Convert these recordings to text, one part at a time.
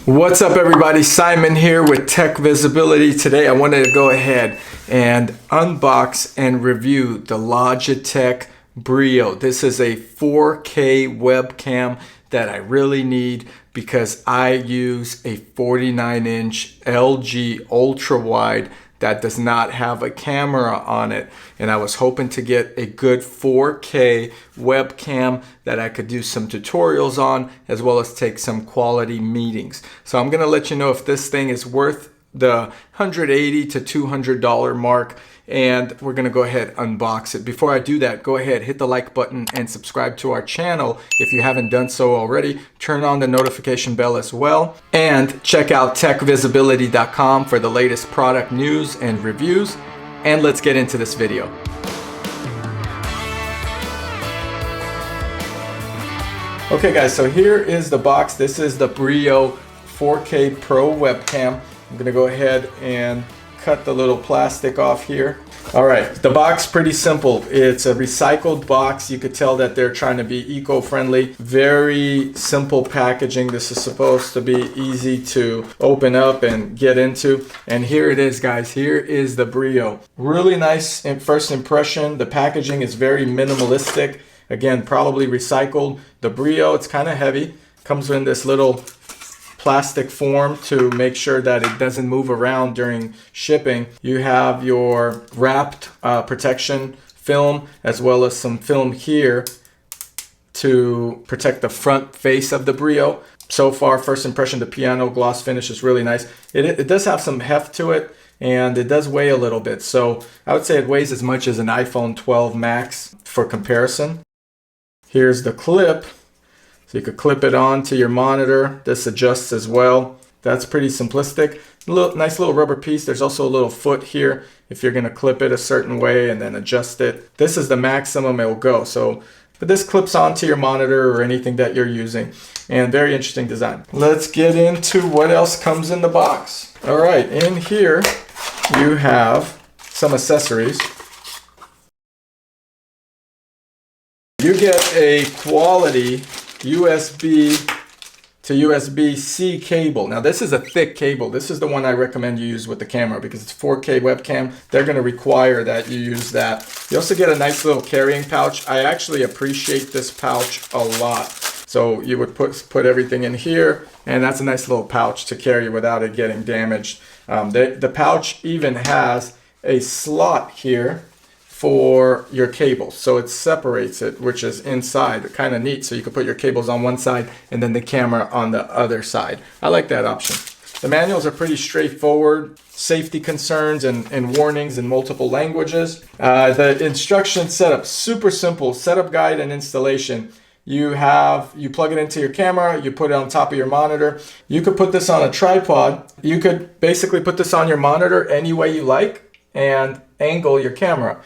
What's up everybody, Simon here with Tech Visibility. Today I wanted to go ahead and unbox and review the Logitech Brio. This is a 4K webcam that I really need because I use a 49-inch LG ultra wide that does not have a camera on it, and I was hoping to get a good 4K webcam that I could do some tutorials on as well as take some quality meetings. So I'm gonna let you know if this thing is worth the $180 to $200 mark, and we're gonna go ahead and unbox it. Before I do that, go ahead, hit the like button and subscribe to our channel if you haven't done so already. Turn on the notification bell as well, and check out techvisibility.com for the latest product news and reviews. And let's get into this video. Okay guys, so here is the box. This is the Brio 4K Pro webcam. I'm gonna go ahead and cut the little plastic off here. All right, the box pretty simple. It's a recycled box. You could tell that they're trying to be eco-friendly. Very simple packaging. This is supposed to be easy to open up and get into. And here it is, guys. Here is the Brio. Really nice first impression. The packaging is very minimalistic. Again, probably recycled. The Brio, it's kind of heavy. Comes in this little plastic form to make sure that it doesn't move around during shipping. You have your wrapped protection film as well as some film here to protect the front face of the Brio. So far, first impression, the piano gloss finish is really nice. It does have some heft to it, and it does weigh a little bit. So I would say it weighs as much as an iPhone 12 Max for comparison. Here's the clip. So you could clip it onto your monitor. This adjusts as well. That's pretty simplistic. Nice little rubber piece. There's also a little foot here if you're gonna clip it a certain way and then adjust it. This is the maximum it will go. But this clips onto your monitor or anything that you're using. And very interesting design. Let's get into what else comes in the box. All right, in here you have some accessories. You get a quality USB to USB-C cable. Now this is a thick cable. This is the one I recommend you use with the camera because it's 4K webcam. They're going to require that you use that. You also get a nice little carrying pouch. I actually appreciate this pouch a lot. So you would put everything in here, and that's a nice little pouch to carry without it getting damaged. The pouch even has a slot here for your cable, so it separates it, which is inside. Kind of neat. So you can put your cables on one side and then the camera on the other side. I like that option. The manuals are pretty straightforward. Safety concerns and warnings in multiple languages. The instruction setup, super simple. Setup guide and installation. You plug it into your camera, you put it on top of your monitor. You could put this on a tripod. You could basically put this on your monitor any way you like and angle your camera.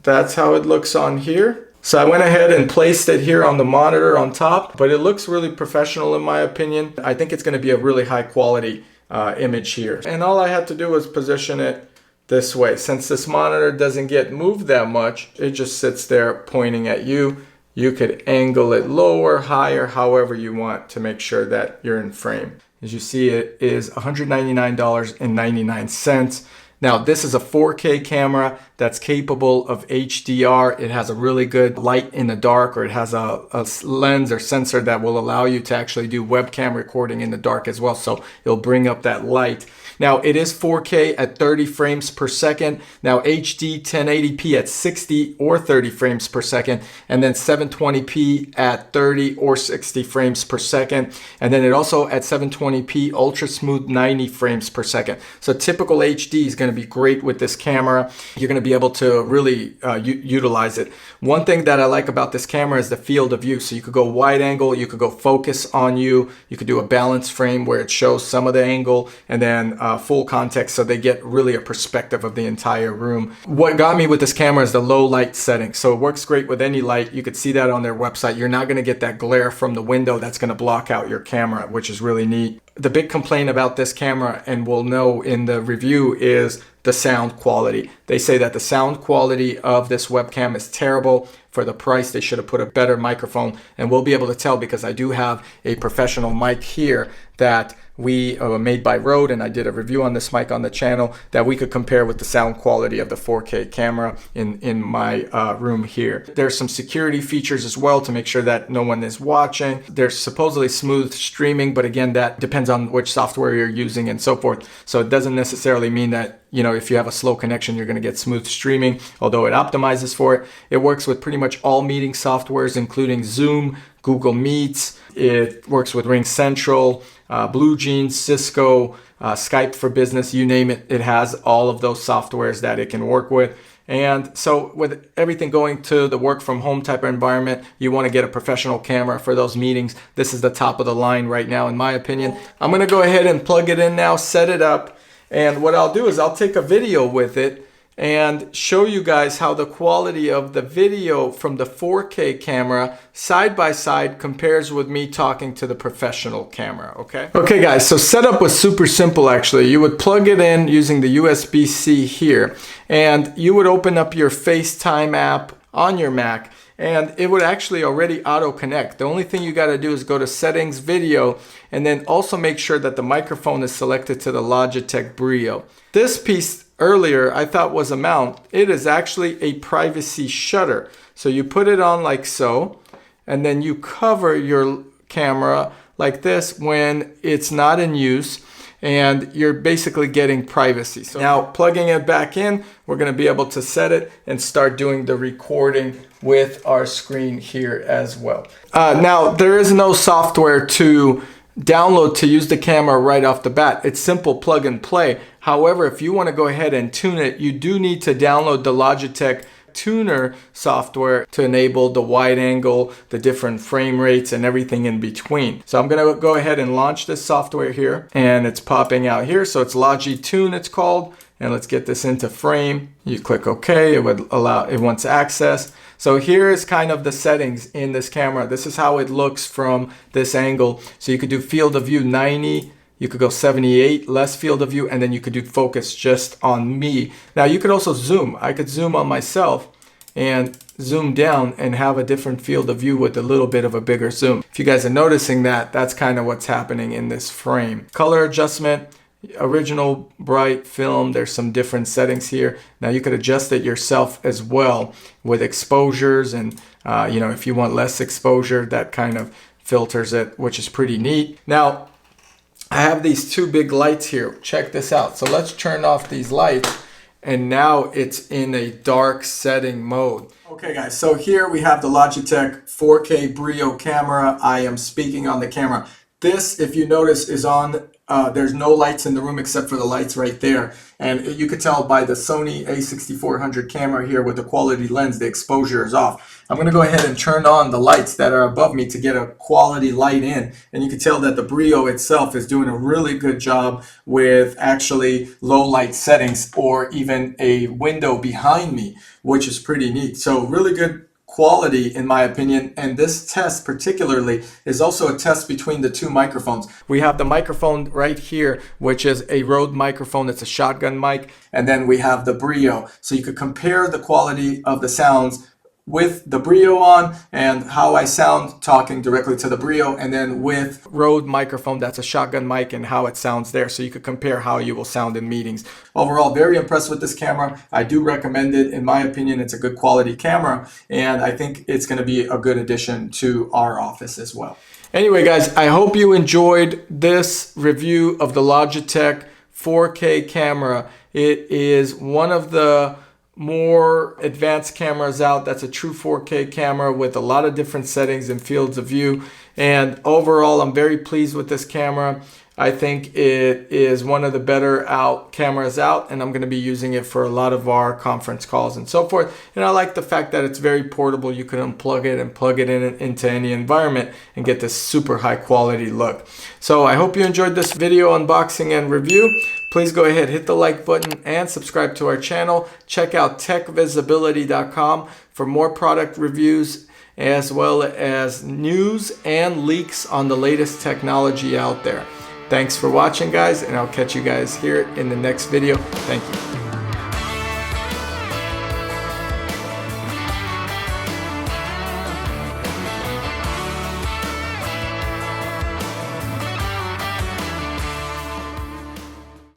That's how it looks on here. So I went ahead and placed it here on the monitor on top, but it looks really professional in my opinion. I think it's going to be a really high quality image here. And all I had to do was position it this way. Since this monitor doesn't get moved that much, it just sits there pointing at you. You could angle it lower, higher, however you want to make sure that you're in frame. As you see, it is $199.99. Now, this is a 4K camera that's capable of HDR. It has a really good light in the dark, or it has a lens or sensor that will allow you to actually do webcam recording in the dark as well. So it'll bring up that light. Now, it is 4K at 30 frames per second. Now, HD 1080p at 60 or 30 frames per second, and then 720p at 30 or 60 frames per second. And then it also at 720p ultra smooth 90 frames per second. So typical HD is going to be great with this camera. You're going to be able to really utilize it. One thing that I like about this camera is the field of view. So you could go wide angle, you could go focus on you, you could do a balance frame where it shows some of the angle, and then full context, so they get really a perspective of the entire room. What got me with this camera is the low light setting. So it works great with any light. You could see that on their website. You're not going to get that glare from the window that's going to block out your camera, which is really neat. The big complaint about this camera, and we'll know in the review, is the sound quality. They say that the sound quality of this webcam is terrible. For the price, they should have put a better microphone, and we'll be able to tell because I do have a professional mic here that we made by Rode, and I did a review on this mic on the channel that we could compare with the sound quality of the 4K camera in my room here. There's some security features as well to make sure that no one is watching. There's supposedly smooth streaming, but again, that depends on which software you're using and so forth. So it doesn't necessarily mean that, you know, if you have a slow connection, you're going to get smooth streaming, although it optimizes for it. It works with pretty much all meeting softwares, including Zoom, Google Meets. It works with Ring Central, Blue Jeans, Cisco, Skype for Business, you name it. It has all of those softwares that it can work with. And so with everything going to the work from home type of environment, you want to get a professional camera for those meetings. This is the top of the line right now, in my opinion. I'm going to go ahead and plug it in now, set it up. And what I'll do is I'll take a video with it and show you guys how the quality of the video from the 4K camera side by side compares with me talking to the professional camera, okay? Okay guys, so setup was super simple actually. You would plug it in using the USB-C here, and you would open up your FaceTime app on your Mac, and it would actually already auto connect. The only thing you got to do is go to settings, video, and then also make sure that the microphone is selected to the Logitech Brio. This piece earlier I thought was a mount. It is actually a privacy shutter. So you put it on like so, and then you cover your camera like this when it's not in use, and you're basically getting privacy. So now plugging it back in, we're going to be able to set it and start doing the recording with our screen here as well. Now there is no software to download to use the camera right off the bat. It's simple plug and play. However, if you want to go ahead and tune it, you do need to download the Logitech tuner software to enable the wide angle, the different frame rates, and everything in between. So I'm going to go ahead and launch this software here, and it's popping out here. So it's Logitune, it's called. And let's get this into frame. You click OK, it would allow, it wants access. So here is kind of the settings in this camera. This is how it looks from this angle. So you could do field of view 90, you could go 78, less field of view, and then you could do focus just on me. Now you could also zoom. I could zoom on myself and zoom down and have a different field of view with a little bit of a bigger zoom. If you guys are noticing that, that's kind of what's happening in this frame. Color adjustment, original, bright, film, there's some different settings here. Now you could adjust it yourself as well with exposures, and you know, if you want less exposure, that kind of filters it, which is pretty neat. Now I have these two big lights here. Check this out. So let's turn off these lights, and now it's in a dark setting mode. Okay guys, so here we have the Logitech 4K Brio camera. I am speaking on the camera. This, if you notice, is on, there's no lights in the room except for the lights right there. And you could tell by the Sony a6400 camera here with the quality lens, the exposure is off. I'm going to go ahead and turn on the lights that are above me to get a quality light in. And you can tell that the Brio itself is doing a really good job with actually low light settings, or even a window behind me, which is pretty neat. So really good quality in my opinion. And this test particularly is also a test between the two microphones. We have the microphone right here, which is a Rode microphone. It's a shotgun mic. And then we have the Brio. So you could compare the quality of the sounds with the Brio on and how I sound talking directly to the Brio, and then with Rode microphone, that's a shotgun mic, and how it sounds there. So you could compare how you will sound in meetings. Overall, very impressed with this camera. I do recommend it. In my opinion, it's a good quality camera, and I think it's going to be a good addition to our office as well. Anyway, guys, I hope you enjoyed this review of the Logitech 4K camera. It is one of the more advanced cameras out. That's a true 4K camera with a lot of different settings and fields of view. And overall, I'm very pleased with this camera. I think it is one of the better cameras out, and I'm going to be using it for a lot of our conference calls and so forth. And I like the fact that it's very portable. You can unplug it and plug it in into any environment and get this super high quality look. So I hope you enjoyed this video unboxing and review. Please go ahead, hit the like button and subscribe to our channel. Check out techvisibility.com for more product reviews, as well as news and leaks on the latest technology out there. Thanks for watching, guys, and I'll catch you guys here in the next video. Thank you.